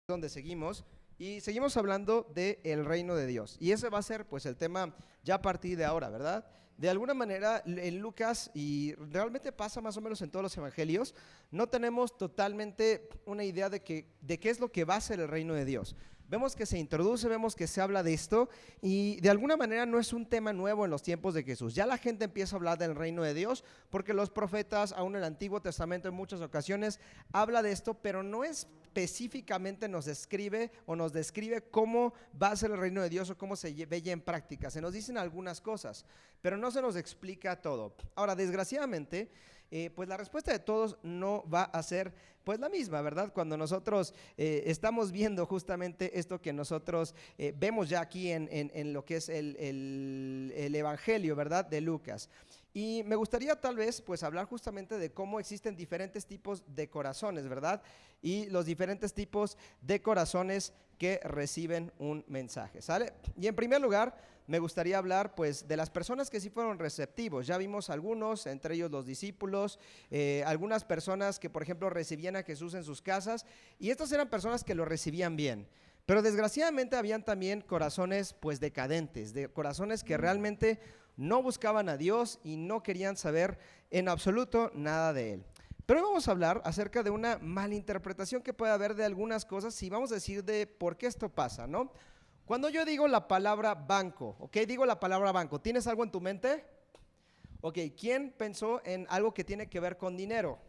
donde seguimos y seguimos hablando del reino de Dios. Y ese va a ser pues el tema ya a partir de ahora, ¿verdad? De alguna manera en Lucas, y realmente pasa más o menos en todos los evangelios, no tenemos totalmente una idea de qué es lo que va a ser el reino de Dios. Vemos que se introduce, vemos que se habla de esto y de alguna manera no es un tema nuevo en los tiempos de Jesús. Ya la gente empieza a hablar del reino de Dios porque los profetas, aún en el Antiguo Testamento en muchas ocasiones, habla de esto, pero no específicamente nos describe cómo va a ser el reino de Dios o cómo se ve ya en práctica. Se nos dicen algunas cosas, pero no se nos explica todo. Ahora, desgraciadamente, pues la respuesta de todos no va a ser pues la misma, ¿verdad? Cuando nosotros estamos viendo justamente esto que nosotros vemos ya aquí en lo que es el Evangelio, ¿verdad? De Lucas. Y me gustaría tal vez pues hablar justamente de cómo existen diferentes tipos de corazones, ¿verdad? Y los diferentes tipos de corazones que reciben un mensaje, ¿sale? Y en primer lugar, me gustaría hablar pues de las personas que sí fueron receptivos. Ya vimos algunos, entre ellos los discípulos, algunas personas que por ejemplo recibían a Jesús en sus casas, y estas eran personas que lo recibían bien. Pero desgraciadamente habían también corazones pues decadentes, de corazones que realmente no buscaban a Dios y no querían saber en absoluto nada de Él. Pero hoy vamos a hablar acerca de una malinterpretación que puede haber de algunas cosas y vamos a decir de por qué esto pasa, ¿no? Cuando yo digo la palabra banco, ¿ok? Digo la palabra banco, ¿tienes algo en tu mente? Ok, ¿quién pensó en algo que tiene que ver con dinero?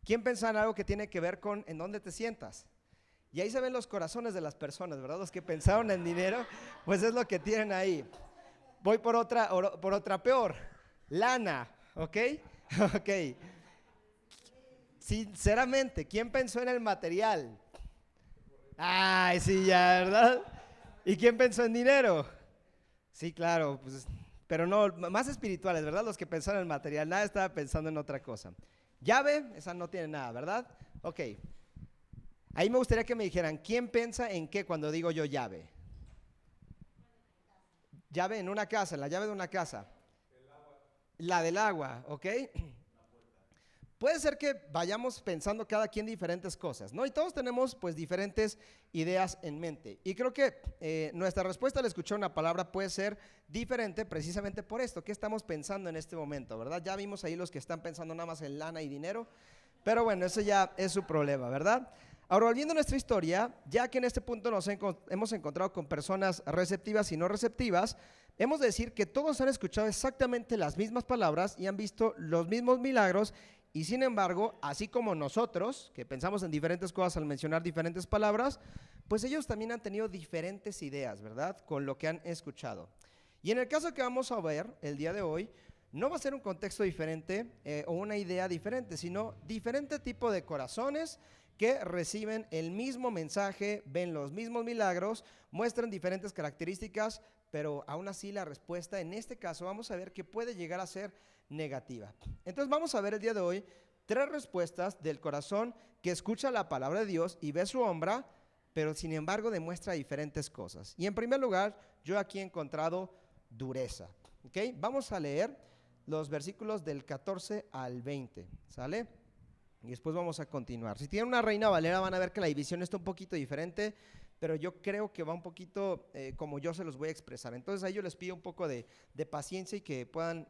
¿Quién pensó en algo que tiene que ver con en dónde te sientas? Y ahí se ven los corazones de las personas, ¿verdad? Los que pensaron en dinero, pues es lo que tienen ahí. Voy por otra peor, lana, ¿ok? Ok. Sinceramente, ¿quién pensó en el material? Ay, sí, ya, ¿verdad? ¿Y quién pensó en dinero? Sí, claro, pues, pero no, más espirituales, ¿verdad? Los que pensaron en el material, nada estaba pensando en otra cosa. Llave, esa no tiene nada, ¿verdad? Ok. Ahí me gustaría que me dijeran, ¿quién piensa en qué cuando digo yo llave? Llave en una casa, la llave de una casa. La del agua, ¿ok? Puede ser que vayamos pensando cada quien diferentes cosas, ¿no? Y todos tenemos pues diferentes ideas en mente. Y creo que nuestra respuesta al escuchar una palabra puede ser diferente precisamente por esto. ¿Qué estamos pensando en este momento, verdad? Ya vimos ahí los que están pensando nada más en lana y dinero, pero bueno, eso ya es su problema, ¿verdad? Ahora, volviendo a nuestra historia, ya que en este punto hemos encontrado con personas receptivas y no receptivas, hemos de decir que todos han escuchado exactamente las mismas palabras y han visto los mismos milagros. Y sin embargo, así como nosotros, que pensamos en diferentes cosas al mencionar diferentes palabras, pues ellos también han tenido diferentes ideas, ¿verdad? Con lo que han escuchado. Y en el caso que vamos a ver el día de hoy, no va a ser un contexto diferente o una idea diferente, sino diferente tipo de corazones que reciben el mismo mensaje, ven los mismos milagros, muestran diferentes características, pero aún así la respuesta en este caso vamos a ver que puede llegar a ser negativa. Entonces vamos a ver el día de hoy 3 respuestas del corazón que escucha la palabra de Dios y ve su obra, pero sin embargo demuestra diferentes cosas. Y en primer lugar, yo aquí he encontrado dureza. ¿Ok? Vamos a leer los versículos del 14 al 20, ¿sale? Y después vamos a continuar. Si tienen una Reina Valera van a ver que la división está un poquito diferente, pero yo creo que va un poquito como yo se los voy a expresar. Entonces a ellos les pido un poco de paciencia y que puedan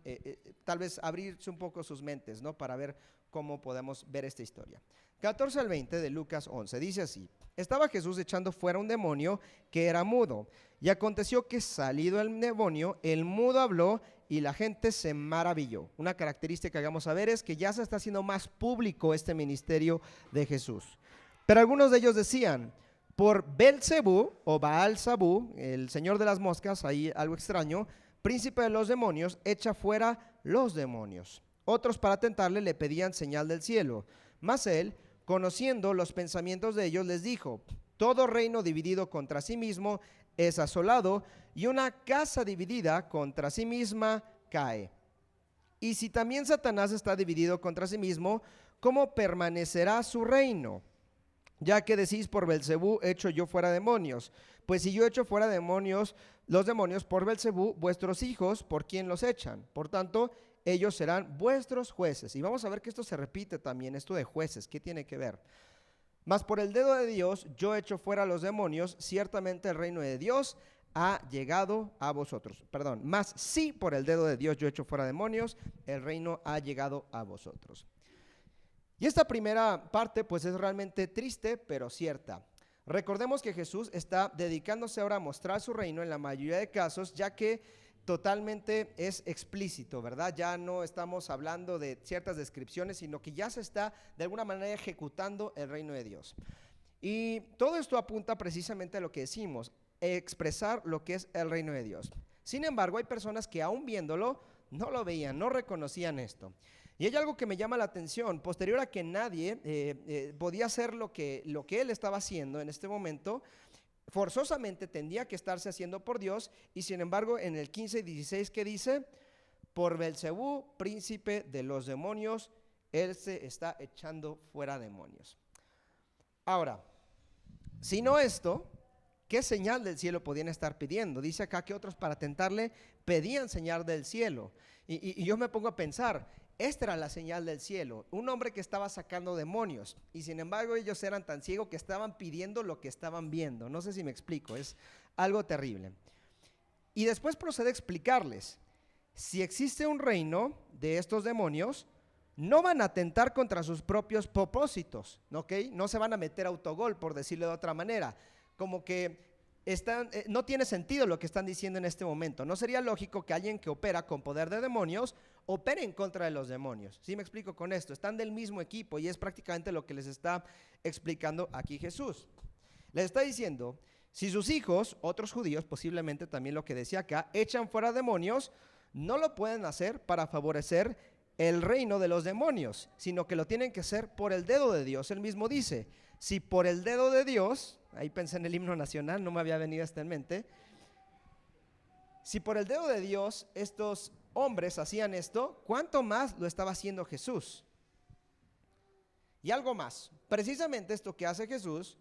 tal vez abrirse un poco sus mentes, ¿no? Para ver cómo podemos ver esta historia. 14 al 20 de Lucas 11, dice así: estaba Jesús echando fuera un demonio que era mudo, y aconteció que salido el demonio, el mudo habló y la gente se maravilló. Una característica que vamos a ver es que ya se está haciendo más público este ministerio de Jesús. Pero algunos de ellos decían: por Belcebú o Baal-Zabú, el señor de las moscas, ahí algo extraño, príncipe de los demonios, echa fuera los demonios. Otros para tentarle le pedían señal del cielo, mas él, conociendo los pensamientos de ellos, les dijo: todo reino dividido contra sí mismo es asolado, y una casa dividida contra sí misma cae. Y si también Satanás está dividido contra sí mismo, ¿cómo permanecerá su reino? Ya que decís: por Belcebú echo yo fuera demonios. Pues si yo echo fuera demonios, los demonios por Belcebú, vuestros hijos, ¿por quién los echan? Por tanto, ellos serán vuestros jueces. Y vamos a ver que esto se repite también, esto de jueces, ¿qué tiene que ver? Mas por el dedo de Dios yo echo fuera a los demonios, ciertamente el reino de Dios ha llegado a vosotros. Perdón, mas si por el dedo de Dios yo echo fuera demonios, el reino ha llegado a vosotros. Y esta primera parte pues es realmente triste, pero cierta. Recordemos que Jesús está dedicándose ahora a mostrar su reino en la mayoría de casos, ya que totalmente es explícito, ¿verdad? Ya no estamos hablando de ciertas descripciones, sino que ya se está de alguna manera ejecutando el reino de Dios. Y todo esto apunta precisamente a lo que decimos, expresar lo que es el reino de Dios. Sin embargo, hay personas que aún viéndolo, no lo veían, no reconocían esto. Y hay algo que me llama la atención, posterior a que nadie podía hacer lo que él estaba haciendo en este momento, forzosamente tendría que estarse haciendo por Dios, y sin embargo en el 15 y 16 que dice, por Belcebú, príncipe de los demonios, él se está echando fuera demonios. Ahora, si no esto, ¿qué señal del cielo podían estar pidiendo? Dice acá que otros para tentarle pedían señal del cielo, y yo me pongo a pensar, esta era la señal del cielo, un hombre que estaba sacando demonios, y sin embargo ellos eran tan ciegos que estaban pidiendo lo que estaban viendo. No sé si me explico, es algo terrible. Y después procede a explicarles, si existe un reino de estos demonios, no van a atentar contra sus propios propósitos, ¿ok? No se van a meter autogol, por decirlo de otra manera, como que no tiene sentido lo que están diciendo en este momento. No sería lógico que alguien que opera con poder de demonios opere en contra de los demonios. ¿Sí me explico con esto? Están del mismo equipo y es prácticamente lo que les está explicando aquí Jesús. Les está diciendo, si sus hijos, otros judíos, posiblemente también lo que decía acá, echan fuera demonios, no lo pueden hacer para favorecer el reino de los demonios, sino que lo tienen que hacer por el dedo de Dios. Él mismo dice, si por el dedo de Dios, ahí pensé en el himno nacional, no me había venido esto en mente, si por el dedo de Dios estos hombres hacían esto, ¿cuánto más lo estaba haciendo Jesús? Y algo más, precisamente esto que hace Jesús,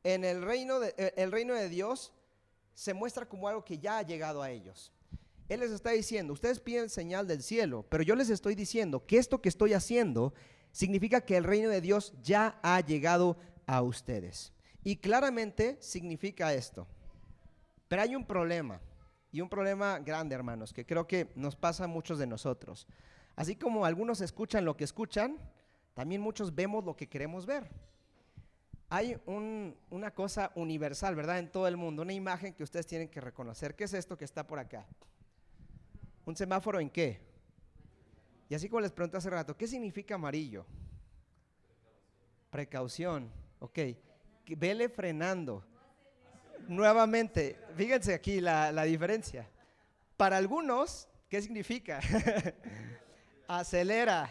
en el reino de Dios se muestra como algo que ya ha llegado a ellos. Él les está diciendo, ustedes piden señal del cielo, pero yo les estoy diciendo que esto que estoy haciendo significa que el reino de Dios ya ha llegado a ustedes. Y claramente significa esto. Pero hay un problema, y un problema grande, hermanos, que creo que nos pasa a muchos de nosotros. Así como algunos escuchan lo que escuchan, también muchos vemos lo que queremos ver. Hay una cosa universal, ¿verdad? En todo el mundo, una imagen que ustedes tienen que reconocer. ¿Qué es esto que está por acá? ¿Un semáforo en qué? Y así como les pregunté hace rato, ¿qué significa amarillo? Precaución, ok. Vele frenando. Nuevamente, fíjense aquí la diferencia. Para algunos, ¿qué significa? Acelera.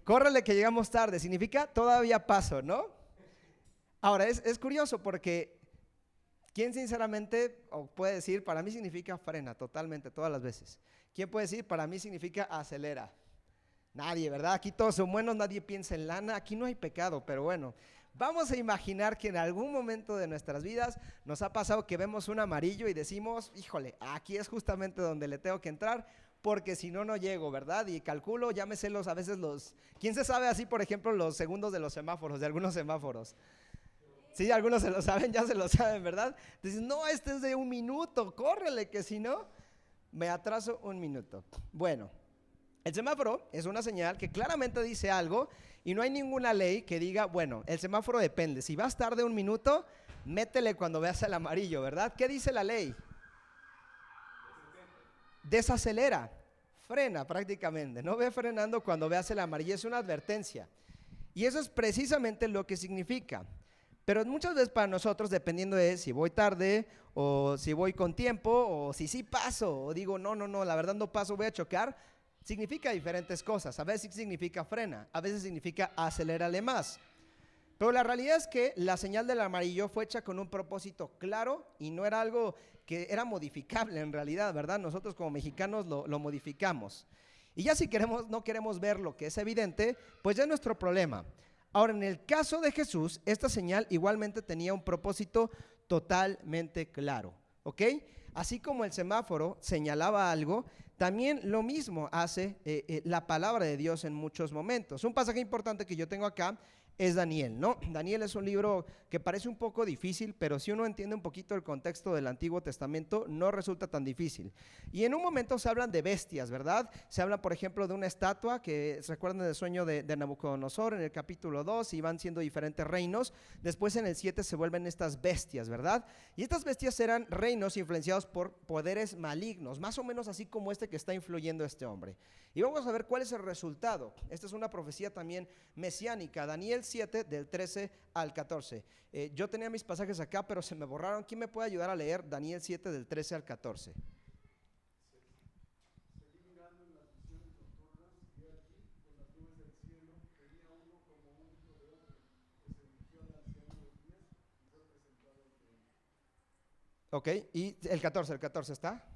Córrele que llegamos tarde, significa todavía paso, ¿no? Ahora, es curioso porque ¿quién sinceramente puede decir, para mí significa frena totalmente, todas las veces? ¿Quién puede decir, para mí significa acelera? Nadie, ¿verdad? Aquí todos son buenos, nadie piensa en lana, aquí no hay pecado, pero bueno, vamos a imaginar que en algún momento de nuestras vidas nos ha pasado que vemos un amarillo y decimos, híjole, aquí es justamente donde le tengo que entrar, porque si no, no llego, ¿verdad? Y calculo, ya me sé a veces ¿quién se sabe así, por ejemplo, los segundos de los semáforos, de algunos semáforos? Sí, algunos se lo saben, ya se lo saben, ¿verdad? Dicen, no, este es de 1 minuto, córrele, que si no, me atraso 1 minuto. Bueno, el semáforo es una señal que claramente dice algo y no hay ninguna ley que diga, bueno, el semáforo depende, si vas tarde 1 minuto, métele cuando veas el amarillo, ¿verdad? ¿Qué dice la ley? Desacelera, frena prácticamente, no ve frenando cuando veas el amarillo, es una advertencia. Y eso es precisamente lo que significa. Pero muchas veces para nosotros, dependiendo de si voy tarde o si voy con tiempo o si sí paso o digo no, la verdad no paso, voy a chocar, significa diferentes cosas. A veces significa frena, a veces significa acelérale más. Pero la realidad es que la señal del amarillo fue hecha con un propósito claro y no era algo que era modificable en realidad, ¿verdad? Nosotros como mexicanos lo modificamos. Y ya si no queremos ver lo que es evidente, pues ya es nuestro problema. Ahora, en el caso de Jesús, esta señal igualmente tenía un propósito totalmente claro, ¿ok? Así como el semáforo señalaba algo, también lo mismo hace la palabra de Dios en muchos momentos. Un pasaje importante que yo tengo acá es Daniel, ¿no? Daniel es un libro que parece un poco difícil, pero si uno entiende un poquito el contexto del Antiguo Testamento, no resulta tan difícil. Y en un momento se hablan de bestias, ¿verdad? Se habla, por ejemplo, de una estatua que se recuerdan del sueño de Nabucodonosor en el capítulo 2 y van siendo diferentes reinos. Después en el 7 se vuelven estas bestias, ¿verdad? Y estas bestias eran reinos influenciados por poderes malignos, más o menos así como este que está influyendo este hombre. Y vamos a ver cuál es el resultado. Esta es una profecía también mesiánica, Daniel 7 del 13 al 14. Yo tenía mis pasajes acá, pero se me borraron. ¿Quién me puede ayudar a leer Daniel 7 del 13 al 14? Ok, y el 14 está.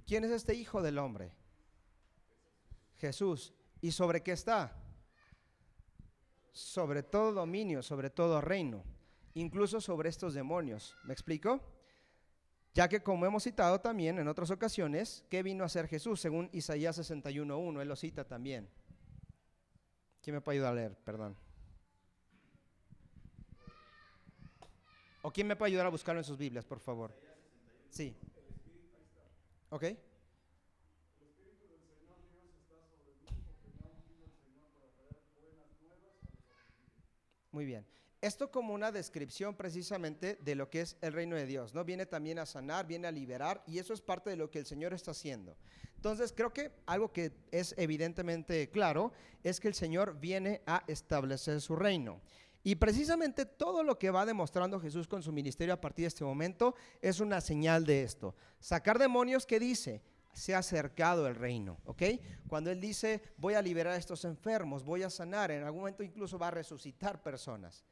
¿Quién es este hijo del hombre? Jesús. ¿Y sobre qué está? Sobre todo dominio, sobre todo reino, incluso sobre estos demonios. ¿Me explico? Ya que como hemos citado también en otras ocasiones, ¿qué vino a hacer Jesús? Según Isaías 61:1, él lo cita también. ¿Quién me puede ayudar a leer? Perdón. ¿O quién me puede ayudar a buscarlo en sus Biblias, por favor? Sí. Ok. Muy bien. Esto como una descripción precisamente de lo que es el reino de Dios, ¿no? Viene también a sanar, viene a liberar, y eso es parte de lo que el Señor está haciendo. Entonces, creo que algo que es evidentemente claro es que el Señor viene a establecer su reino. Y precisamente todo lo que va demostrando Jesús con su ministerio a partir de este momento es una señal de esto. Sacar demonios, ¿qué dice? Se ha acercado el reino, ¿ok? Cuando Él dice, voy a liberar a estos enfermos, voy a sanar, en algún momento incluso va a resucitar personas.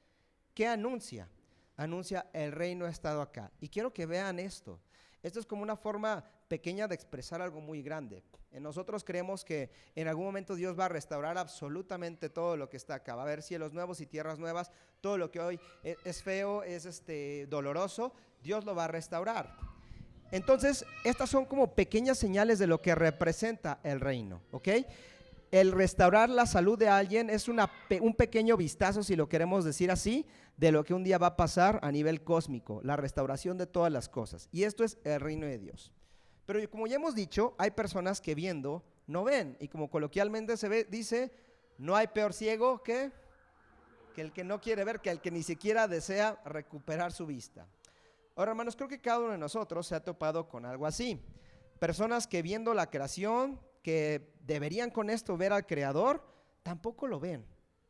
¿Qué anuncia? Anuncia, el reino ha estado acá. Y quiero que vean esto. Esto es como una forma pequeña de expresar algo muy grande. Nosotros creemos que en algún momento Dios va a restaurar absolutamente todo lo que está acá. Va a haber cielos nuevos y tierras nuevas. Todo lo que hoy es feo, es doloroso, Dios lo va a restaurar. Entonces, estas son como pequeñas señales de lo que representa el reino, ¿ok? El restaurar la salud de alguien es un pequeño vistazo, si lo queremos decir así, de lo que un día va a pasar a nivel cósmico, la restauración de todas las cosas. Y esto es el reino de Dios. Pero como ya hemos dicho, hay personas que viendo no ven. Y como coloquialmente se dice, no hay peor ciego que el que no quiere ver, que el que ni siquiera desea recuperar su vista. Ahora, hermanos, creo que cada uno de nosotros se ha topado con algo así. Personas que viendo la creación, que deberían con esto ver al Creador, tampoco lo ven,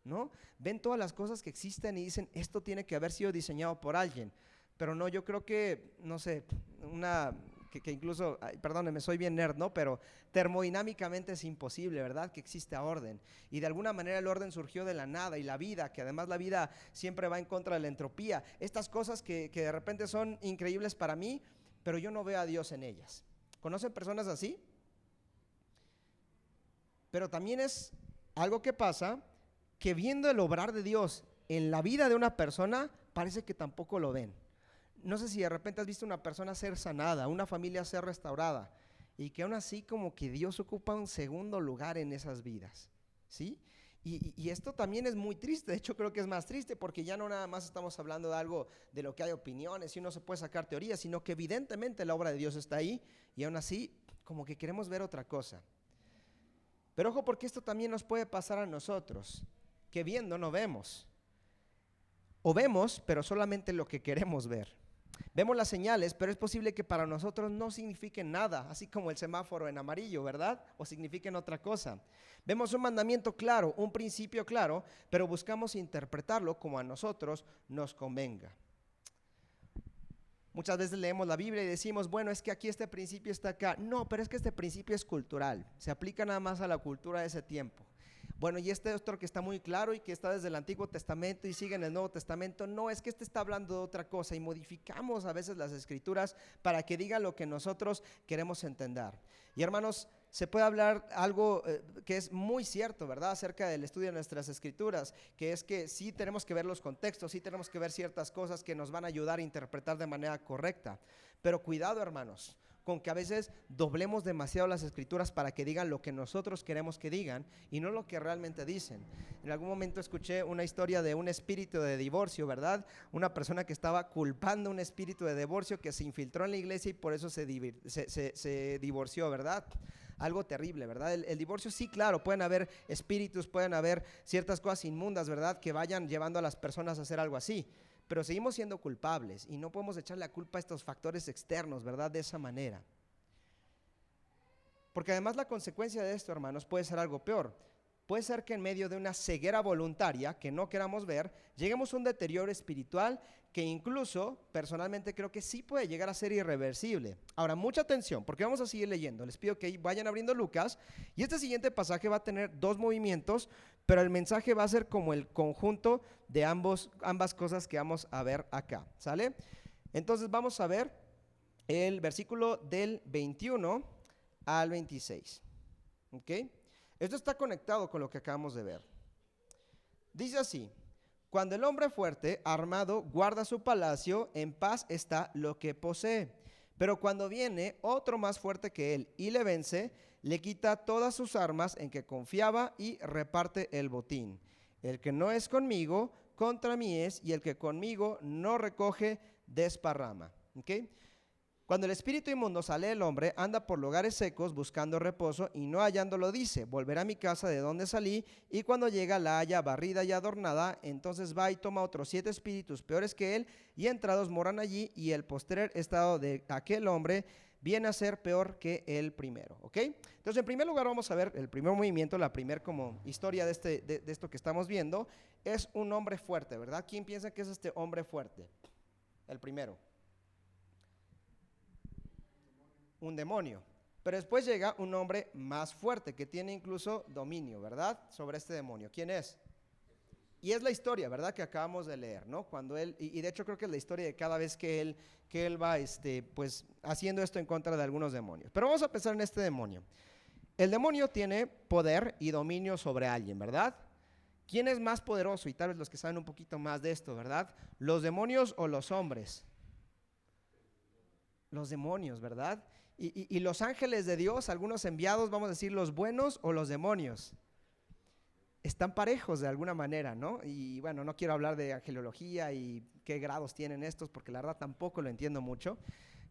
¿no? Ven todas las cosas que existen y dicen, esto tiene que haber sido diseñado por alguien. Pero no, yo creo que, no sé, que incluso, perdónenme, soy bien nerd, ¿no? Pero termodinámicamente es imposible, ¿verdad? Que exista orden. Y de alguna manera el orden surgió de la nada, y la vida, que además la vida siempre va en contra de la entropía. Estas cosas que de repente son increíbles para mí, pero yo no veo a Dios en ellas. ¿Conocen personas así? Pero también es algo que pasa, que viendo el obrar de Dios en la vida de una persona, parece que tampoco lo ven. No sé si de repente has visto una persona ser sanada, una familia ser restaurada, y que aún así como que Dios ocupa un segundo lugar en esas vidas, ¿sí? Y esto también es muy triste. De hecho, creo que es más triste porque ya no nada más estamos hablando de algo de lo que hay opiniones y uno se puede sacar teorías, sino que evidentemente la obra de Dios está ahí, y aún así como que queremos ver otra cosa. Pero ojo, porque esto también nos puede pasar a nosotros, que viendo no vemos, o vemos pero solamente lo que queremos ver. Vemos las señales, pero es posible que para nosotros no signifiquen nada, así como el semáforo en amarillo, ¿verdad? O signifiquen otra cosa. Vemos un mandamiento claro, un principio claro, pero buscamos interpretarlo como a nosotros nos convenga. Muchas veces leemos la Biblia y decimos, bueno, es que aquí este principio está acá. No, pero es que este principio es cultural, se aplica nada más a la cultura de ese tiempo. Bueno, y este otro que está muy claro y que está desde el Antiguo Testamento y sigue en el Nuevo Testamento, no, es que este está hablando de otra cosa, y modificamos a veces las Escrituras para que diga lo que nosotros queremos entender. Y hermanos, se puede hablar algo que es muy cierto, ¿verdad? Acerca del estudio de nuestras escrituras, que es que sí tenemos que ver los contextos, sí tenemos que ver ciertas cosas que nos van a ayudar a interpretar de manera correcta. Pero cuidado, hermanos, con que a veces doblemos demasiado las escrituras para que digan lo que nosotros queremos que digan y no lo que realmente dicen. En algún momento escuché una historia de un espíritu de divorcio, ¿verdad? Una persona que estaba culpando a un espíritu de divorcio que se infiltró en la iglesia y por eso se divorció, ¿verdad? Algo terrible, ¿verdad? El divorcio, sí, claro, pueden haber espíritus, pueden haber ciertas cosas inmundas, ¿verdad? Que vayan llevando a las personas a hacer algo así. Pero seguimos siendo culpables y no podemos echarle la culpa a estos factores externos, ¿verdad? De esa manera. Porque además la consecuencia de esto, hermanos, puede ser algo peor. Puede ser que en medio de una ceguera voluntaria que no queramos ver, lleguemos a un deterioro espiritual que incluso, personalmente creo que sí puede llegar a ser irreversible. Ahora, mucha atención, porque vamos a seguir leyendo. Les pido que vayan abriendo Lucas y este siguiente pasaje va a tener dos movimientos, pero el mensaje va a ser como el conjunto de ambas cosas que vamos a ver acá, ¿sale? Entonces vamos a ver el versículo del 21 al 26, ¿ok? Esto está conectado con lo que acabamos de ver. Dice así: cuando el hombre fuerte, armado, guarda su palacio, en paz está lo que posee. Pero cuando viene otro más fuerte que él y le vence, le quita todas sus armas en que confiaba y reparte el botín. El que no es conmigo, contra mí es, y el que conmigo no recoge, desparrama. ¿Okay? Cuando el espíritu inmundo sale del hombre, anda por lugares secos buscando reposo y no hallándolo dice: volveré a mi casa de donde salí, y cuando llega la halla barrida y adornada, entonces va y toma otros 7 espíritus peores que él, y entrados moran allí, y el postrer estado de aquel hombre viene a ser peor que el primero. ¿Ok? Entonces, en primer lugar vamos a ver el primer movimiento, la primera como historia de esto que estamos viendo, es un hombre fuerte, ¿verdad? ¿Quién piensa que es este hombre fuerte? El primero. Un demonio. Pero después llega un hombre más fuerte que tiene incluso dominio, ¿verdad? Sobre este demonio. ¿Quién es? Y es la historia, ¿verdad? Que acabamos de leer, ¿no? Cuando él, y de hecho creo que es la historia de cada vez que él va, pues, haciendo esto en contra de algunos demonios. Pero vamos a pensar en este demonio. El demonio tiene poder y dominio sobre alguien, ¿verdad? ¿Quién es más poderoso? Y tal vez los que saben un poquito más de esto, ¿verdad? ¿Los demonios o los hombres? Los demonios, ¿verdad? Y los ángeles de Dios, algunos enviados, vamos a decir, los buenos o los demonios, están parejos de alguna manera, ¿no? Y bueno, no quiero hablar de angelología y qué grados tienen estos, porque la verdad tampoco lo entiendo mucho,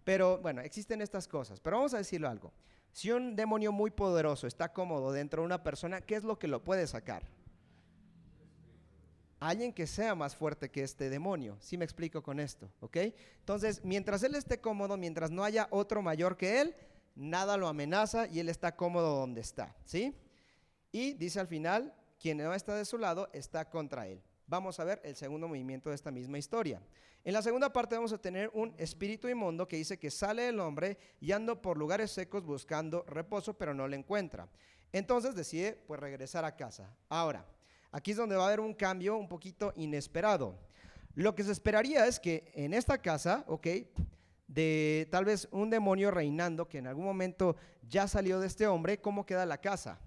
pero bueno, existen estas cosas. Pero vamos a decirlo algo: si un demonio muy poderoso está cómodo dentro de una persona, ¿qué es lo que lo puede sacar? Alguien que sea más fuerte que este demonio. ¿Sí me explico con esto? ¿Ok? Entonces, mientras él esté cómodo, mientras no haya otro mayor que él, nada lo amenaza y él está cómodo donde está, ¿sí? Y dice al final: quien no está de su lado está contra él. Vamos a ver el segundo movimiento de esta misma historia. En la segunda parte vamos a tener un espíritu inmundo que dice que sale del hombre y anda por lugares secos buscando reposo, pero no lo encuentra. Entonces decide pues regresar a casa. Ahora, aquí es donde va a haber un cambio un poquito inesperado. Lo que se esperaría es que en esta casa, ¿ok?, de tal vez un demonio reinando que en algún momento ya salió de este hombre, ¿cómo queda la casa?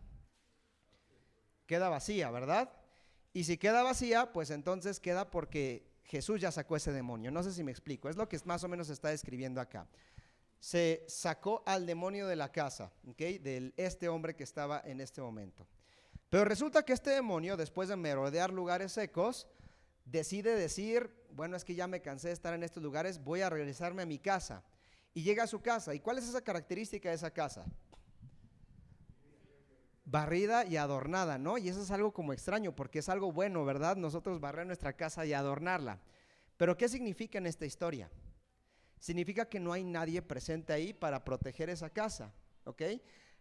Queda vacía, ¿verdad? Y si queda vacía, pues entonces queda porque Jesús ya sacó ese demonio. No sé si me explico, es lo que más o menos se está describiendo acá. Se sacó al demonio de la casa, ¿ok?, de este hombre que estaba en este momento. Pero resulta que este demonio, después de merodear lugares secos, decide decir: bueno, es que ya me cansé de estar en estos lugares, voy a regresarme a mi casa. Y llega a su casa. ¿Y cuál es esa característica de esa casa? Barrida y adornada, ¿no? Y eso es algo como extraño, porque es algo bueno, ¿verdad? Nosotros barrer nuestra casa y adornarla. Pero ¿qué significa en esta historia? Significa que no hay nadie presente ahí para proteger esa casa, ¿ok?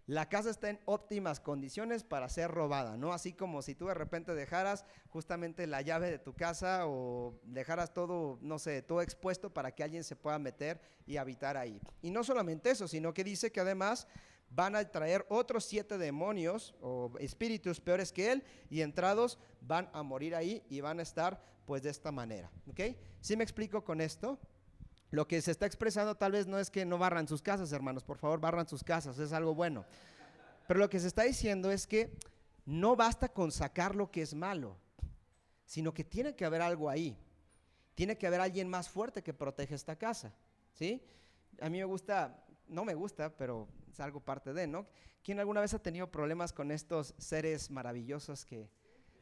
La casa está en óptimas condiciones para ser robada, ¿no? Así como si tú de repente dejaras justamente la llave de tu casa o dejaras todo, no sé, todo expuesto para que alguien se pueda meter y habitar ahí. Y no solamente eso, sino que dice que además van a traer otros 7 demonios o espíritus peores que él, y entrados van a morir ahí y van a estar pues de esta manera, ¿ok? ¿Sí me explico con esto? Lo que se está expresando tal vez no es que no barran sus casas, hermanos, por favor barran sus casas, es algo bueno. Pero lo que se está diciendo es que no basta con sacar lo que es malo, sino que tiene que haber algo ahí. Tiene que haber alguien más fuerte que protege esta casa, ¿sí? A mí me gusta, no me gusta, pero es algo parte de, ¿no? ¿Quién alguna vez ha tenido problemas con estos seres maravillosos que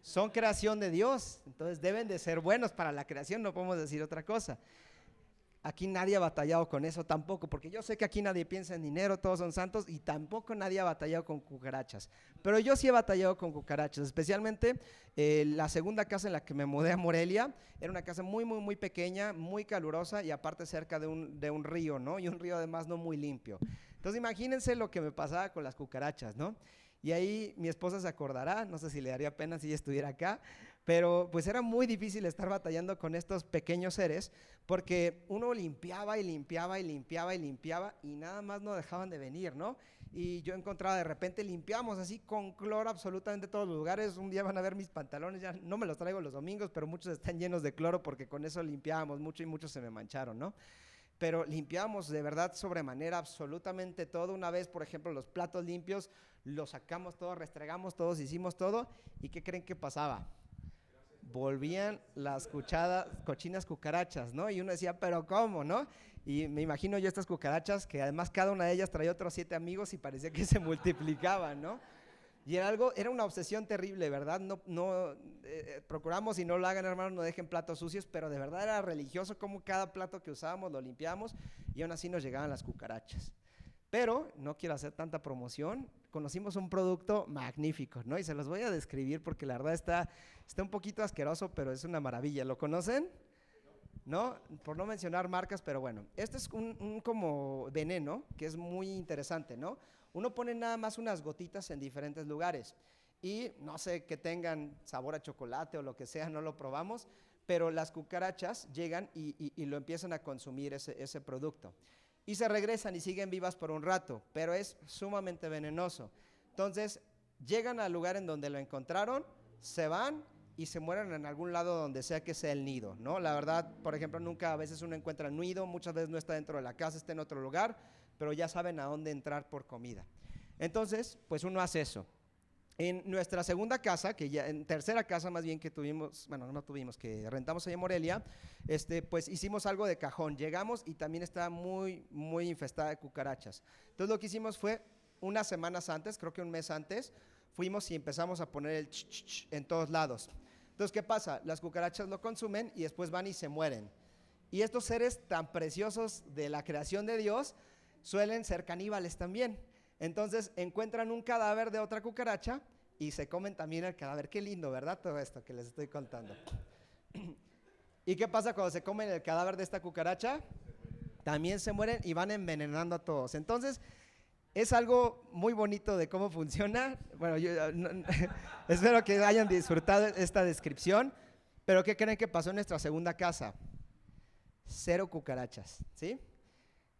son creación de Dios? Entonces deben de ser buenos para la creación, no podemos decir otra cosa. Aquí nadie ha batallado con eso tampoco, porque yo sé que aquí nadie piensa en dinero, todos son santos, y tampoco nadie ha batallado con cucarachas. Pero yo sí he batallado con cucarachas, especialmente la segunda casa en la que me mudé a Morelia. Era una casa muy, muy, muy pequeña, muy calurosa y aparte cerca de un río, ¿no? Y un río además no muy limpio. Entonces imagínense lo que me pasaba con las cucarachas, ¿no? Y ahí mi esposa se acordará, no sé si le daría pena si ella estuviera acá, pero pues era muy difícil estar batallando con estos pequeños seres porque uno limpiaba y limpiaba y limpiaba y limpiaba y nada más no dejaban de venir, ¿no? Y yo encontraba de repente limpiamos así con cloro absolutamente todos los lugares. Un día van a ver mis pantalones, ya no me los traigo los domingos, pero muchos están llenos de cloro porque con eso limpiábamos mucho y muchos se me mancharon, ¿no? Pero limpiábamos de verdad sobremanera absolutamente todo. Una vez, por ejemplo, los platos limpios, los sacamos todos, restregamos todos, hicimos todo. ¿Y qué creen que pasaba? Volvían las cochinas cucarachas, ¿no? Y uno decía, pero ¿cómo, no? Y me imagino yo estas cucarachas, que además cada una de ellas traía otros 7 amigos y parecía que se multiplicaban, ¿no? Y era una obsesión terrible, ¿verdad? Procuramos y no lo hagan, hermanos, no dejen platos sucios, pero de verdad era religioso como cada plato que usábamos lo limpiábamos y aún así nos llegaban las cucarachas. Pero no quiero hacer tanta promoción, conocimos un producto magnífico, ¿no? Y se los voy a describir porque la verdad está un poquito asqueroso, pero es una maravilla. ¿Lo conocen? ¿No? Por no mencionar marcas, pero bueno. Este es un como veneno que es muy interesante, ¿no? Uno pone nada más unas gotitas en diferentes lugares y no sé que tengan sabor a chocolate o lo que sea, no lo probamos, pero las cucarachas llegan y lo empiezan a consumir ese producto. Y se regresan y siguen vivas por un rato, pero es sumamente venenoso. Entonces, llegan al lugar en donde lo encontraron, se van y se mueren en algún lado donde sea que sea el nido, ¿no? La verdad, por ejemplo, nunca a veces uno encuentra el nido, muchas veces no está dentro de la casa, está en otro lugar, pero ya saben a dónde entrar por comida. Entonces, pues uno hace eso. En nuestra segunda casa, en tercera casa más bien que tuvimos, bueno, no tuvimos, que rentamos ahí en Morelia, pues hicimos algo de cajón. Llegamos y también estaba muy, muy infestada de cucarachas. Entonces lo que hicimos fue, unas semanas antes, creo que un mes antes, fuimos y empezamos a poner el ch en todos lados. Entonces, ¿qué pasa? Las cucarachas lo consumen y después van y se mueren. Y estos seres tan preciosos de la creación de Dios suelen ser caníbales también. Entonces encuentran un cadáver de otra cucaracha y se comen también el cadáver. Qué lindo, ¿verdad? Todo esto que les estoy contando. ¿Y qué pasa cuando se comen el cadáver de esta cucaracha? También se mueren y van envenenando a todos. Entonces, es algo muy bonito de cómo funciona. Bueno, yo espero que hayan disfrutado esta descripción. Pero ¿qué creen que pasó en nuestra segunda casa? 0 cucarachas, ¿sí?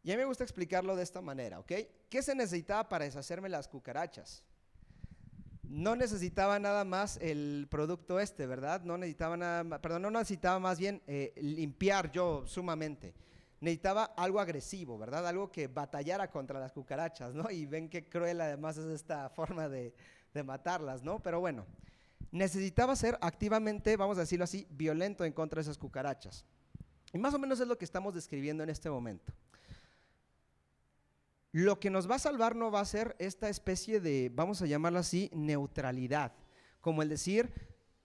Y a mí me gusta explicarlo de esta manera, ¿ok? ¿Qué se necesitaba para deshacerme las cucarachas? No necesitaba nada más el producto ¿verdad? No necesitaba nada más, perdón, no necesitaba más bien limpiar yo sumamente. Necesitaba algo agresivo, ¿verdad? Algo que batallara contra las cucarachas, ¿no? Y ven qué cruel además es esta forma de matarlas, ¿no? Pero bueno, necesitaba ser activamente, vamos a decirlo así, violento en contra de esas cucarachas. Y más o menos es lo que estamos describiendo en este momento. Lo que nos va a salvar no va a ser esta especie de, vamos a llamarlo así, neutralidad, como el decir,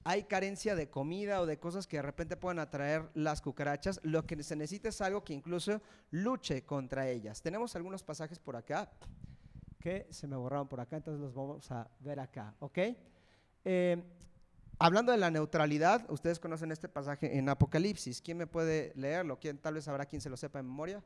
hay carencia de comida o de cosas que de repente puedan atraer las cucarachas. Lo que se necesita es algo que incluso luche contra ellas. Tenemos algunos pasajes por acá que se me borraron por acá, entonces los vamos a ver acá, ¿ok? Hablando de la neutralidad, ustedes conocen este pasaje en Apocalipsis. ¿Quién me puede leerlo? Tal vez habrá quien se lo sepa en memoria.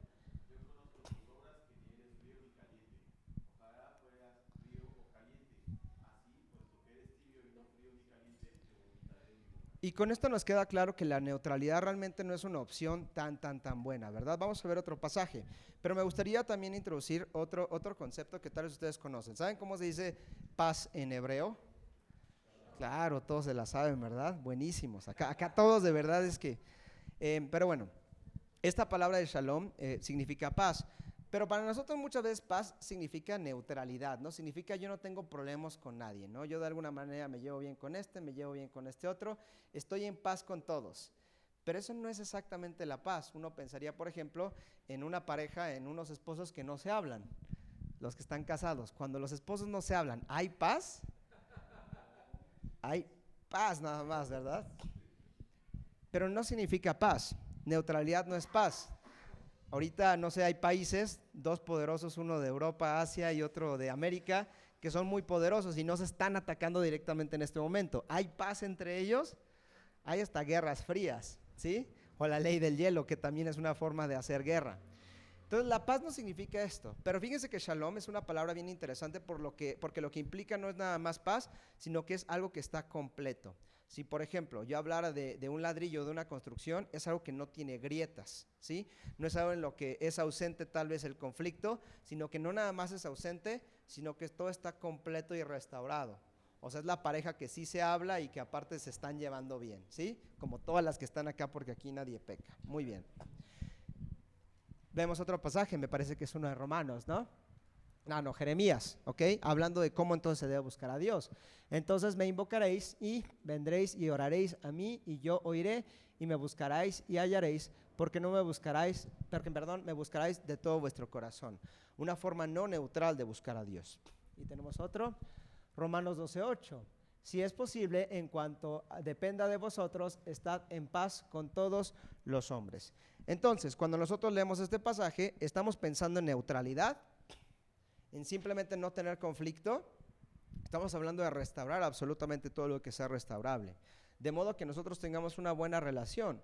Y con esto nos queda claro que la neutralidad realmente no es una opción tan buena, ¿verdad? Vamos a ver otro pasaje, pero me gustaría también introducir otro concepto que tal vez ustedes conocen. ¿Saben cómo se dice paz en hebreo? Claro, todos se la saben, ¿verdad? Buenísimos. Acá todos de verdad es que… pero bueno, esta palabra de shalom significa paz, Pero para nosotros muchas veces paz significa neutralidad, ¿no? Significa yo no tengo problemas con nadie, ¿no? Yo de alguna manera me llevo bien con este, me llevo bien con este otro, estoy en paz con todos. Pero eso no es exactamente la paz. Uno pensaría, por ejemplo, en una pareja, en unos esposos que no se hablan, los que están casados. Cuando los esposos no se hablan, ¿hay paz? Hay paz nada más, ¿verdad? Pero no significa paz. Neutralidad no es paz. Ahorita, no sé, hay países, dos poderosos, uno de Europa, Asia y otro de América, que son muy poderosos y no se están atacando directamente en este momento. ¿Hay paz entre ellos? Hay hasta guerras frías, ¿sí? O la ley del hielo, que también es una forma de hacer guerra. Entonces, la paz no significa esto. Pero fíjense que shalom es una palabra bien interesante porque lo que implica no es nada más paz, sino que es algo que está completo. Si, por ejemplo, yo hablara de un ladrillo, de una construcción, es algo que no tiene grietas, ¿sí? No es algo en lo que es ausente tal vez el conflicto, sino que no nada más es ausente, sino que todo está completo y restaurado. O sea, es la pareja que sí se habla y que aparte se están llevando bien, ¿sí? Como todas las que están acá, porque aquí nadie peca. Muy bien. Vemos otro pasaje, me parece que es uno de Romanos, ¿no? No, Jeremías, ¿ok? Hablando de cómo entonces se debe buscar a Dios. Entonces me invocaréis y vendréis y oraréis a mí y yo oiré y me buscaréis y hallaréis porque me buscaréis de todo vuestro corazón. Una forma no neutral de buscar a Dios. Y tenemos otro, Romanos 12:8. Si es posible, en cuanto dependa de vosotros, estad en paz con todos los hombres. Entonces, cuando nosotros leemos este pasaje, estamos pensando en neutralidad, en simplemente no tener conflicto. Estamos hablando de restaurar absolutamente todo lo que sea restaurable, de modo que nosotros tengamos una buena relación.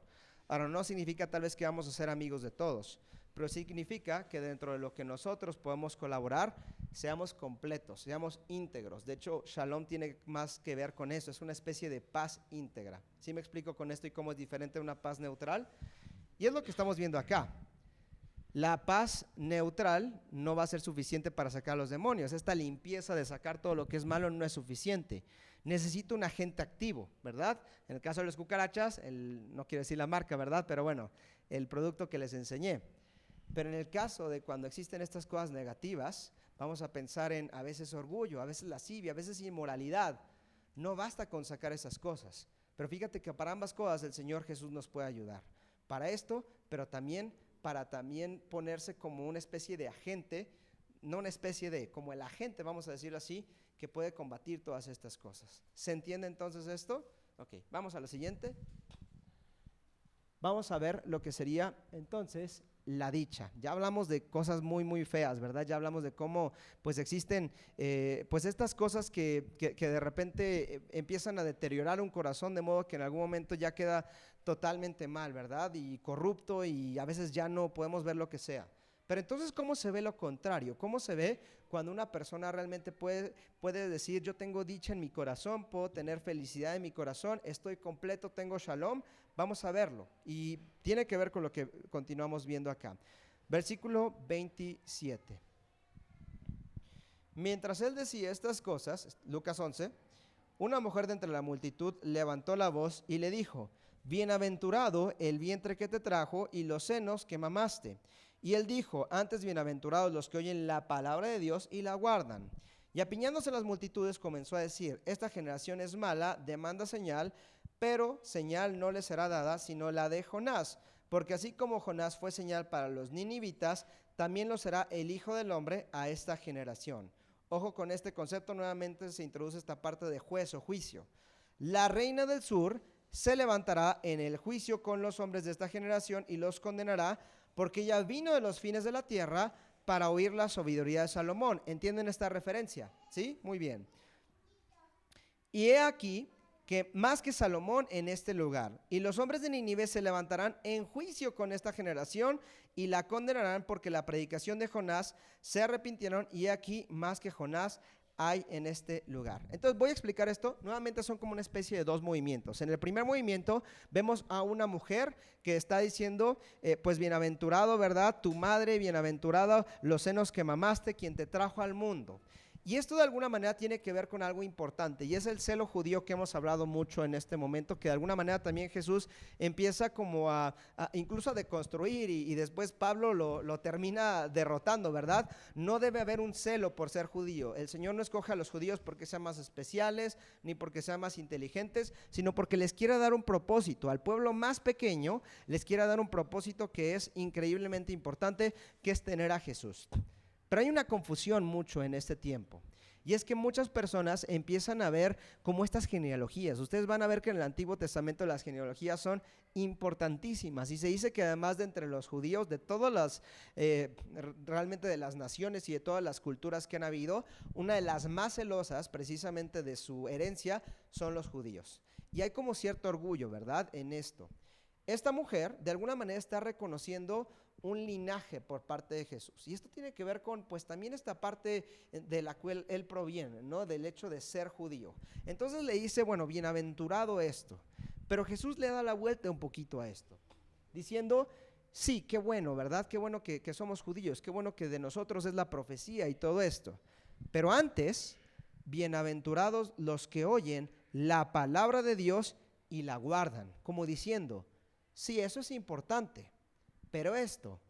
Ahora, no significa tal vez que vamos a ser amigos de todos, pero significa que dentro de lo que nosotros podemos colaborar, seamos completos, seamos íntegros. De hecho, shalom tiene más que ver con eso, es una especie de paz íntegra. ¿Sí me explico con esto y cómo es diferente de una paz neutral? Y es lo que estamos viendo acá. La paz neutral no va a ser suficiente para sacar a los demonios. Esta limpieza de sacar todo lo que es malo no es suficiente. Necesito un agente activo, ¿verdad? En el caso de las cucarachas, no quiero decir la marca, ¿verdad? Pero bueno, el producto que les enseñé. Pero en el caso de cuando existen estas cosas negativas, vamos a pensar en a veces orgullo, a veces lascivia, a veces inmoralidad. No basta con sacar esas cosas. Pero fíjate que para ambas cosas el Señor Jesús nos puede ayudar. Para esto, pero también para ponerse como una especie de agente, no una especie de, como el agente, vamos a decirlo así, que puede combatir todas estas cosas. ¿Se entiende entonces esto? Ok, vamos a la siguiente. Vamos a ver lo que sería entonces la dicha. Ya hablamos de cosas muy, muy feas, ¿verdad? Ya hablamos de cómo pues existen pues estas cosas que de repente empiezan a deteriorar un corazón de modo que en algún momento ya queda totalmente mal, ¿verdad? Y corrupto y a veces ya no podemos ver lo que sea. Pero entonces, ¿cómo se ve lo contrario? ¿Cómo se ve cuando una persona realmente puede decir, yo tengo dicha en mi corazón, puedo tener felicidad en mi corazón, estoy completo, tengo shalom? Vamos a verlo. Y tiene que ver con lo que continuamos viendo acá. Versículo 27. Mientras él decía estas cosas, Lucas 11, una mujer de entre la multitud levantó la voz y le dijo, bienaventurado el vientre que te trajo y los senos que mamaste. Y él dijo, antes bienaventurados los que oyen la palabra de Dios y la guardan. Y apiñándose las multitudes comenzó a decir, esta generación es mala, demanda señal, pero señal no le será dada, sino la de Jonás. Porque así como Jonás fue señal para los ninivitas, también lo será el Hijo del Hombre a esta generación. Ojo con este concepto, nuevamente se introduce esta parte de juez o juicio. La reina del sur se levantará en el juicio con los hombres de esta generación y los condenará, porque ella vino de los fines de la tierra para oír la sabiduría de Salomón. ¿Entienden esta referencia? ¿Sí? Muy bien. Y he aquí que más que Salomón en este lugar. Y los hombres de Nínive se levantarán en juicio con esta generación y la condenarán porque la predicación de Jonás se arrepintieron y he aquí más que Jonás hay en este lugar. Entonces voy a explicar esto. Nuevamente son como una especie de dos movimientos. En el primer movimiento vemos a una mujer que está diciendo, pues bienaventurado, ¿verdad? Tu madre, bienaventurada los senos que mamaste, quien te trajo al mundo. Y esto de alguna manera tiene que ver con algo importante, y es el celo judío que hemos hablado mucho en este momento, que de alguna manera también Jesús empieza como incluso a deconstruir, y después Pablo lo termina derrotando, ¿verdad? No debe haber un celo por ser judío. El Señor no escoge a los judíos porque sean más especiales, ni porque sean más inteligentes, sino porque les quiere dar un propósito. Al pueblo más pequeño les quiere dar un propósito que es increíblemente importante, que es tener a Jesús. Pero hay una confusión mucho en este tiempo, y es que muchas personas empiezan a ver como estas genealogías. Ustedes van a ver que en el Antiguo Testamento las genealogías son importantísimas, y se dice que además de entre los judíos, de todas las, realmente de las naciones y de todas las culturas que han habido, una de las más celosas precisamente de su herencia son los judíos. Y hay como cierto orgullo, ¿verdad?, en esto. Esta mujer de alguna manera está reconociendo un linaje por parte de Jesús, y esto tiene que ver con pues también esta parte de la cual él proviene, ¿no?, del hecho de ser judío. Entonces le dice, bueno, bienaventurado esto, pero Jesús le da la vuelta un poquito a esto, diciendo, sí, qué bueno, ¿verdad? Qué bueno que somos judíos, qué bueno que de nosotros es la profecía y todo esto, pero antes, bienaventurados los que oyen la palabra de Dios y la guardan, como diciendo, sí, eso es importante, pero esto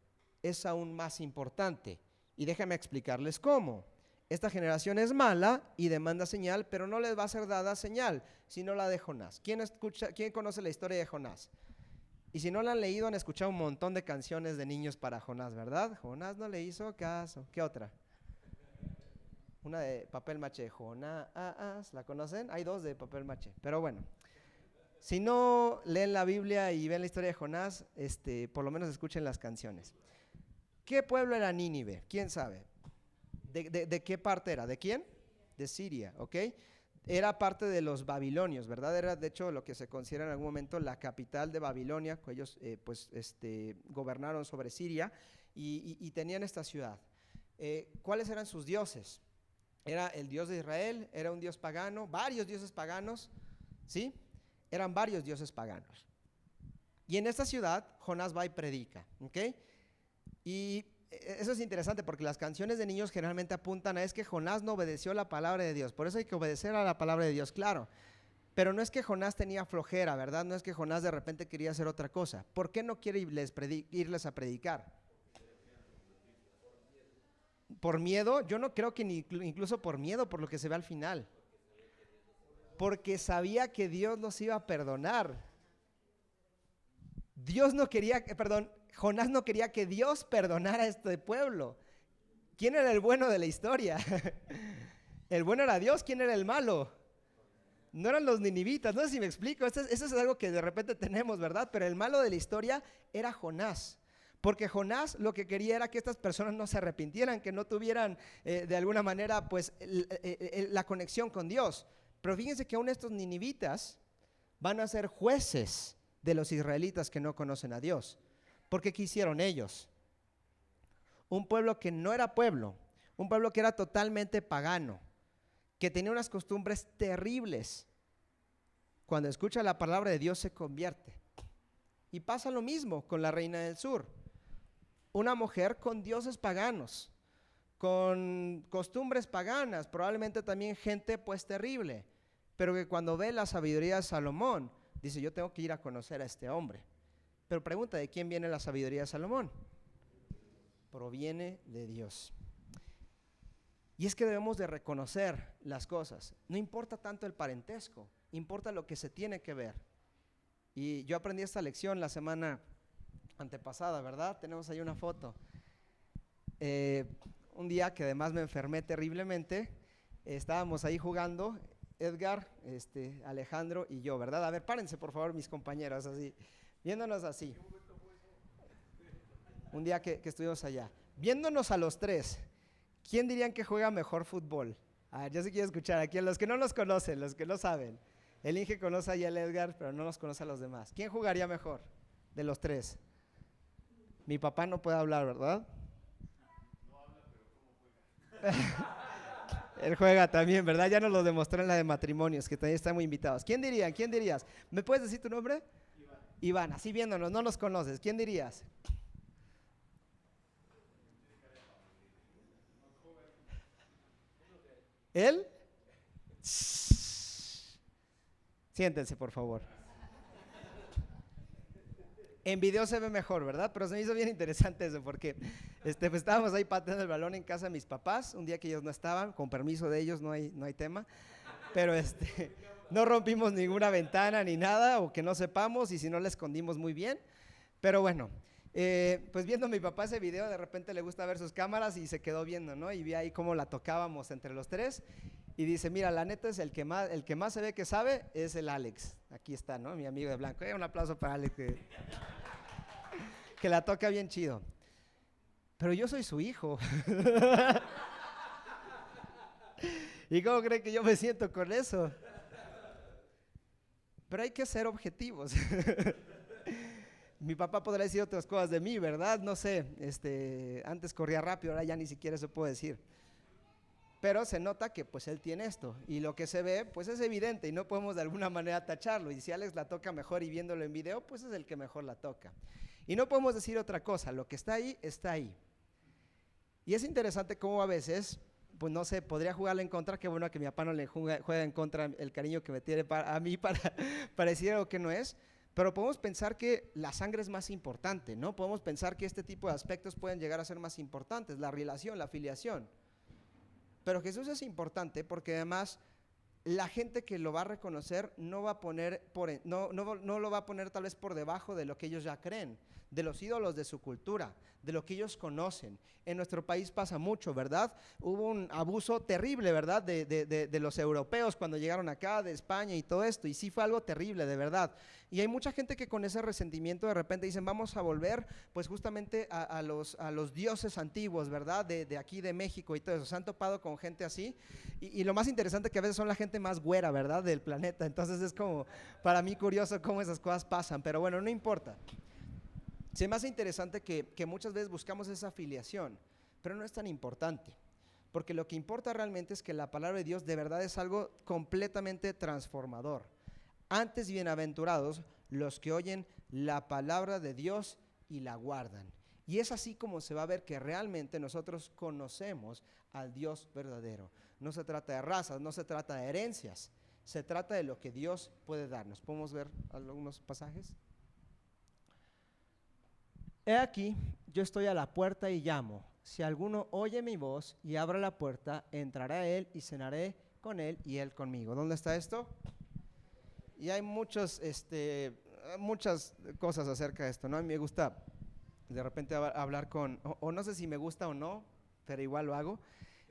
es aún más importante. Y déjame explicarles cómo. Esta generación es mala y demanda señal, pero no les va a ser dada señal, sino la de Jonás. ¿Quién conoce la historia de Jonás? Y si no la han leído, han escuchado un montón de canciones de niños para Jonás, ¿verdad? Jonás no le hizo caso. ¿Qué otra? Una de papel maché. Jonás, ¿la conocen? Hay dos de papel maché, pero bueno. Si no leen la Biblia y ven la historia de Jonás, por lo menos escuchen las canciones. ¿Qué pueblo era Nínive? ¿Quién sabe? ¿De qué parte era? ¿De quién? De Siria, ¿ok? Era parte de los babilonios, ¿verdad? Era de hecho lo que se considera en algún momento la capital de Babilonia, que ellos gobernaron sobre Siria y tenían esta ciudad. ¿Cuáles eran sus dioses? Era el dios de Israel, era un dios pagano, varios dioses paganos, ¿sí? Eran varios dioses paganos. Y en esta ciudad, Jonás va y predica, ¿ok? Y eso es interesante porque las canciones de niños generalmente apuntan a es que Jonás no obedeció la palabra de Dios. Por eso hay que obedecer a la palabra de Dios, claro. Pero no es que Jonás tenía flojera, ¿verdad? No es que Jonás de repente quería hacer otra cosa. ¿Por qué no quiere irles a predicar? ¿Por miedo? Yo no creo que incluso por miedo, por lo que se ve al final. Porque sabía que Dios los iba a perdonar. Jonás no quería que Dios perdonara a este pueblo. ¿Quién era el bueno de la historia? El bueno era Dios. ¿Quién era el malo? No eran los ninivitas. No sé si me explico. Eso es algo que de repente tenemos, ¿verdad? Pero el malo de la historia era Jonás. Porque Jonás lo que quería era que estas personas no se arrepintieran, que no tuvieran de alguna manera pues la conexión con Dios. Pero fíjense que aún estos ninivitas van a ser jueces de los israelitas que no conocen a Dios. ¿Por qué hicieron ellos? Un pueblo que no era pueblo, un pueblo que era totalmente pagano, que tenía unas costumbres terribles. Cuando escucha la palabra de Dios se convierte. Y pasa lo mismo con la reina del sur. Una mujer con dioses paganos, con costumbres paganas, probablemente también gente pues terrible, pero que cuando ve la sabiduría de Salomón, dice yo tengo que ir a conocer a este hombre. Pero pregunta, ¿de quién viene la sabiduría de Salomón? Proviene de Dios. Y es que debemos de reconocer las cosas. No importa tanto el parentesco, importa lo que se tiene que ver. Y yo aprendí esta lección la semana antepasada, ¿verdad? Tenemos ahí una foto. Un día que además me enfermé terriblemente, estábamos ahí jugando, Edgar, Alejandro y yo, ¿verdad? A ver, párense por favor mis compañeros, así, viéndonos así. Un día que estuvimos allá, viéndonos a los tres, ¿quién dirían que juega mejor fútbol? A ver, yo sí quiero escuchar aquí a los que no los conocen, los que no saben. El Inge conoce ahí al Edgar, pero no nos conoce a los demás. ¿Quién jugaría mejor de los tres? Mi papá no puede hablar, ¿verdad? No habla, pero ¿cómo juega? Él juega también, ¿verdad? Ya nos lo demostró en la de matrimonios, que también están muy invitados. ¿Quién dirían? ¿Quién dirías? ¿Me puedes decir tu nombre? Iván, así viéndonos, no los conoces. ¿Quién dirías? ¿Él? Siéntense, por favor. En video se ve mejor, ¿verdad? Pero se me hizo bien interesante eso porque pues estábamos ahí pateando el balón en casa de mis papás, un día que ellos no estaban, con permiso de ellos, no hay tema, pero no rompimos ninguna ventana ni nada, o que no sepamos, y si no la escondimos muy bien, pero bueno, pues viendo a mi papá ese video, de repente le gusta ver sus cámaras y se quedó viendo, ¿no? Y vi ahí cómo la tocábamos entre los tres, y dice, mira, la neta es el que más se ve que sabe es el Alex, aquí está, ¿no? Mi amigo de blanco, un aplauso para Alex, que la toca bien chido. Pero yo soy su hijo. ¿Y cómo cree que yo me siento con eso? Pero hay que ser objetivos. Mi papá podrá decir otras cosas de mí, ¿verdad? No sé, antes corría rápido, ahora ya ni siquiera se puede decir. Pero se nota que pues él tiene esto, y lo que se ve pues es evidente y no podemos de alguna manera tacharlo, y si Alex la toca mejor y viéndolo en video, pues es el que mejor la toca. Y no podemos decir otra cosa, lo que está ahí, está ahí. Y es interesante cómo a veces, pues no sé, podría jugarle en contra, qué bueno que mi papá no le juega en contra el cariño que me tiene a mí para decir algo que no es, pero podemos pensar que la sangre es más importante, ¿no? Podemos pensar que este tipo de aspectos pueden llegar a ser más importantes, la relación, la filiación. Pero Jesús es importante porque además la gente que lo va a reconocer no va a poner no lo va a poner tal vez por debajo de lo que ellos ya creen, de los ídolos de su cultura, de lo que ellos conocen. En nuestro país pasa mucho, ¿verdad? Hubo un abuso terrible, ¿verdad? De los europeos cuando llegaron acá, de España y todo esto, y sí fue algo terrible, de verdad. Y hay mucha gente que con ese resentimiento de repente dicen, vamos a volver pues justamente a los dioses antiguos, ¿verdad? De aquí de México y todo eso. Se han topado con gente así, y lo más interesante que a veces son la gente más güera, ¿verdad? Del planeta. Entonces es como para mí curioso cómo esas cosas pasan, pero bueno, no importa. Se me hace interesante que muchas veces buscamos esa afiliación, pero no es tan importante, porque lo que importa realmente es que la palabra de Dios de verdad es algo completamente transformador. Antes bienaventurados los que oyen la palabra de Dios y la guardan. Y es así como se va a ver que realmente nosotros conocemos al Dios verdadero. No se trata de razas, no se trata de herencias, se trata de lo que Dios puede darnos. ¿Podemos ver algunos pasajes? He aquí, yo estoy a la puerta y llamo. Si alguno oye mi voz y abre la puerta, entraré a él y cenaré con él y él conmigo. ¿Dónde está esto? Y hay muchas cosas acerca de esto, ¿no? A mí me gusta de repente hablar o no sé si me gusta o no, pero igual lo hago.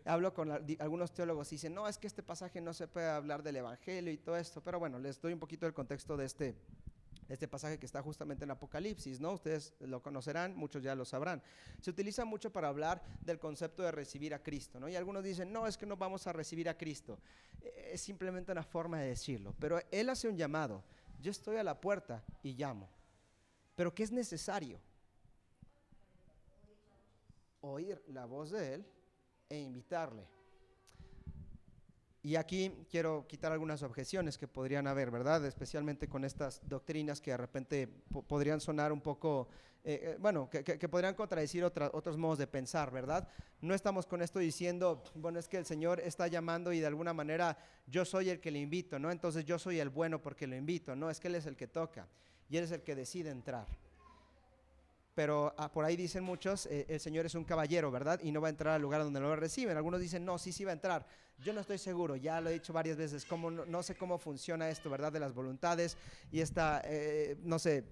Hablo con algunos teólogos y dicen, no, es que este pasaje no se puede hablar del evangelio y todo esto, pero bueno, les doy un poquito el contexto de este pasaje que está justamente en Apocalipsis, ¿no? Ustedes lo conocerán, muchos ya lo sabrán. Se utiliza mucho para hablar del concepto de recibir a Cristo, ¿no? Y algunos dicen, no, es que no vamos a recibir a Cristo. Es simplemente una forma de decirlo, pero Él hace un llamado. Yo estoy a la puerta y llamo. ¿Pero qué es necesario? Oír la voz de Él e invitarle. Y aquí quiero quitar algunas objeciones que podrían haber, ¿verdad? Especialmente con estas doctrinas que de repente podrían sonar un poco, que podrían contradecir otros modos de pensar, ¿verdad? No estamos con esto diciendo, bueno, es que el Señor está llamando y de alguna manera yo soy el que le invito, ¿no? Entonces yo soy el bueno porque lo invito, no, es que Él es el que toca y Él es el que decide entrar. Pero por ahí dicen muchos, el Señor es un caballero, ¿verdad? Y no va a entrar al lugar donde lo reciben. Algunos dicen, no, sí va a entrar. Yo no estoy seguro, ya lo he dicho varias veces, no sé cómo funciona esto, ¿verdad? De las voluntades y esta,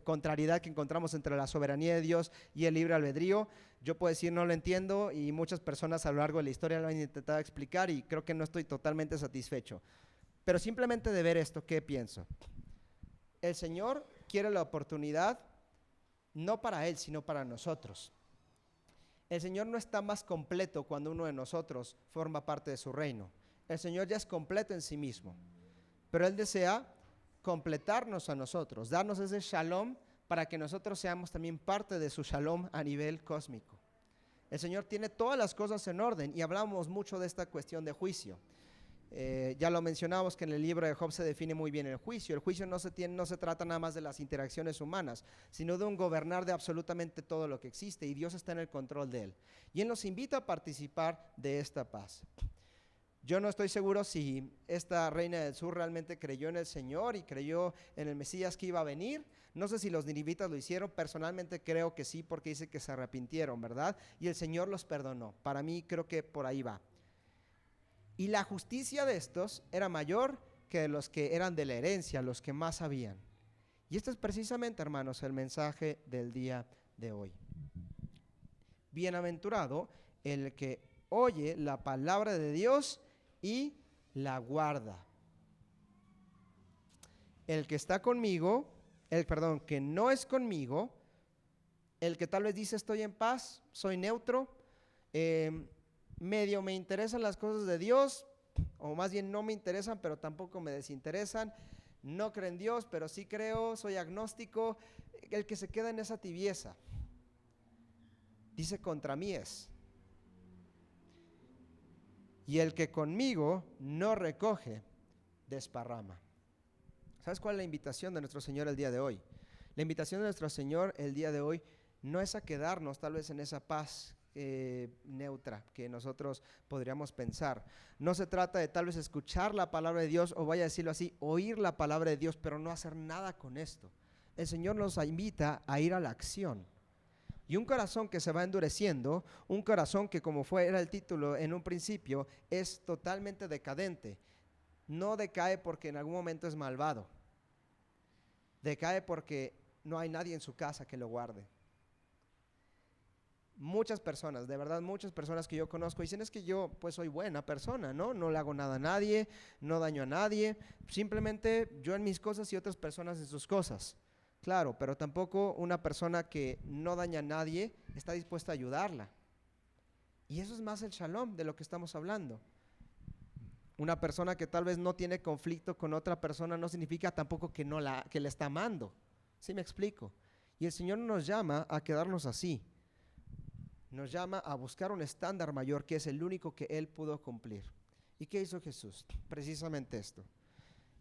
contrariedad que encontramos entre la soberanía de Dios y el libre albedrío. Yo puedo decir, no lo entiendo, y muchas personas a lo largo de la historia lo han intentado explicar y creo que no estoy totalmente satisfecho. Pero simplemente de ver esto, ¿qué pienso? El Señor quiere la oportunidad no para Él, sino para nosotros. El Señor no está más completo cuando uno de nosotros forma parte de su reino. El Señor ya es completo en sí mismo, pero Él desea completarnos a nosotros, darnos ese shalom para que nosotros seamos también parte de su shalom a nivel cósmico. El Señor tiene todas las cosas en orden, y hablamos mucho de esta cuestión de juicio. Ya lo mencionamos que en el libro de Job se define muy bien el juicio. El juicio no se trata nada más de las interacciones humanas, sino de un gobernar de absolutamente todo lo que existe, y Dios está en el control de él. Y Él nos invita a participar de esta paz. Yo no estoy seguro si esta reina del sur realmente creyó en el Señor y creyó en el Mesías que iba a venir. No sé si los ninivitas lo hicieron, personalmente creo que sí, porque dice que se arrepintieron, ¿verdad? Y el Señor los perdonó. Para mí creo que por ahí va. Y la justicia de estos era mayor que de los que eran de la herencia, los que más sabían. Y este es precisamente, hermanos, el mensaje del día de hoy. Bienaventurado el que oye la palabra de Dios y la guarda. El que está conmigo, que no es conmigo, el que tal vez dice estoy en paz, soy neutro, medio me interesan las cosas de Dios, o más bien no me interesan, pero tampoco me desinteresan, no creo en Dios, pero sí creo, soy agnóstico, el que se queda en esa tibieza, dice contra mí es. Y el que conmigo no recoge, desparrama. ¿Sabes cuál es la invitación de nuestro Señor el día de hoy? La invitación de nuestro Señor el día de hoy no es a quedarnos tal vez en esa paz neutra que nosotros podríamos pensar. No se trata de tal vez escuchar la palabra de Dios, o vaya a decirlo así, oír la palabra de Dios, pero no hacer nada con esto. El Señor nos invita a ir a la acción. Y un corazón que se va endureciendo, un corazón que, como era el título en un principio, es totalmente decadente. No decae porque en algún momento es malvado. Decae porque no hay nadie en su casa que lo guarde. Muchas personas, de verdad, muchas personas que yo conozco dicen es que yo pues soy buena persona, ¿no? No le hago nada a nadie, no daño a nadie, simplemente yo en mis cosas y otras personas en sus cosas. Claro, pero tampoco una persona que no daña a nadie está dispuesta a ayudarla. Y eso es más el shalom de lo que estamos hablando. Una persona que tal vez no tiene conflicto con otra persona no significa tampoco que la está amando. ¿Sí me explico? Y el Señor nos llama a quedarnos así. Nos llama a buscar un estándar mayor que es el único que Él pudo cumplir. ¿Y qué hizo Jesús? Precisamente esto.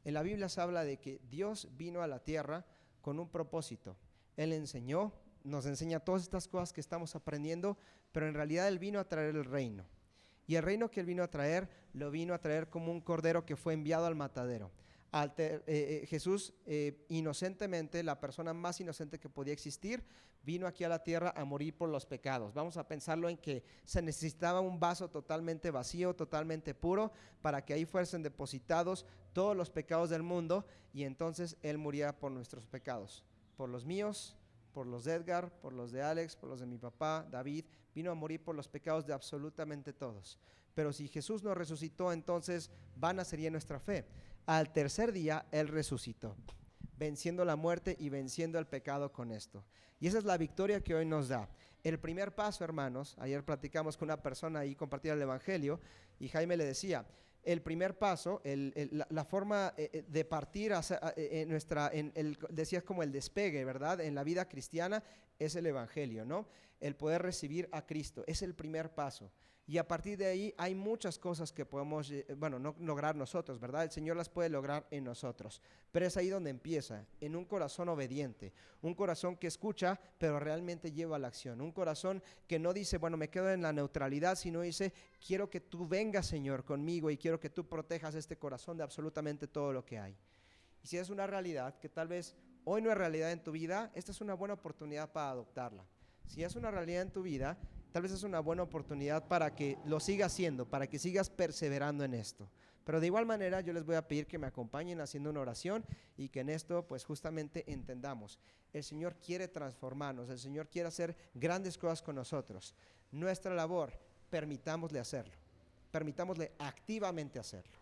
En la Biblia se habla de que Dios vino a la tierra con un propósito. Él nos enseña todas estas cosas que estamos aprendiendo, pero en realidad Él vino a traer el reino. Y el reino que Él vino a traer, lo vino a traer como un cordero que fue enviado al matadero. Jesús, inocentemente, la persona más inocente que podía existir, vino aquí a la tierra a morir por los pecados. Vamos a pensarlo en que se necesitaba un vaso totalmente vacío, totalmente puro, para que ahí fuesen depositados todos los pecados del mundo, y entonces Él moría por nuestros pecados, por los míos, por los de Edgar, por los de Alex, por los de mi papá, David. Vino a morir por los pecados de absolutamente todos. Pero si Jesús no resucitó, entonces vana sería nuestra fe. Al tercer día Él resucitó, venciendo la muerte y venciendo el pecado con esto. Y esa es la victoria que hoy nos da. El primer paso, hermanos, ayer platicamos con una persona ahí, compartía el evangelio, y Jaime le decía, el primer paso, la forma de partir decías como el despegue, ¿verdad? En la vida cristiana es el evangelio, ¿no? El poder recibir a Cristo, es el primer paso. Y a partir de ahí hay muchas cosas que podemos, no lograr nosotros, ¿verdad? El Señor las puede lograr en nosotros. Pero es ahí donde empieza, en un corazón obediente, un corazón que escucha, pero realmente lleva a la acción. Un corazón que no dice, bueno, me quedo en la neutralidad, sino dice, quiero que tú vengas, Señor, conmigo, y quiero que tú protejas este corazón de absolutamente todo lo que hay. Y si es una realidad que tal vez hoy no es realidad en tu vida, esta es una buena oportunidad para adoptarla. Si es una realidad en tu vida, tal vez es una buena oportunidad para que lo sigas haciendo, para que sigas perseverando en esto. Pero de igual manera yo les voy a pedir que me acompañen haciendo una oración y que en esto pues justamente entendamos. El Señor quiere transformarnos, el Señor quiere hacer grandes cosas con nosotros. Nuestra labor, permitámosle hacerlo, permitámosle activamente hacerlo.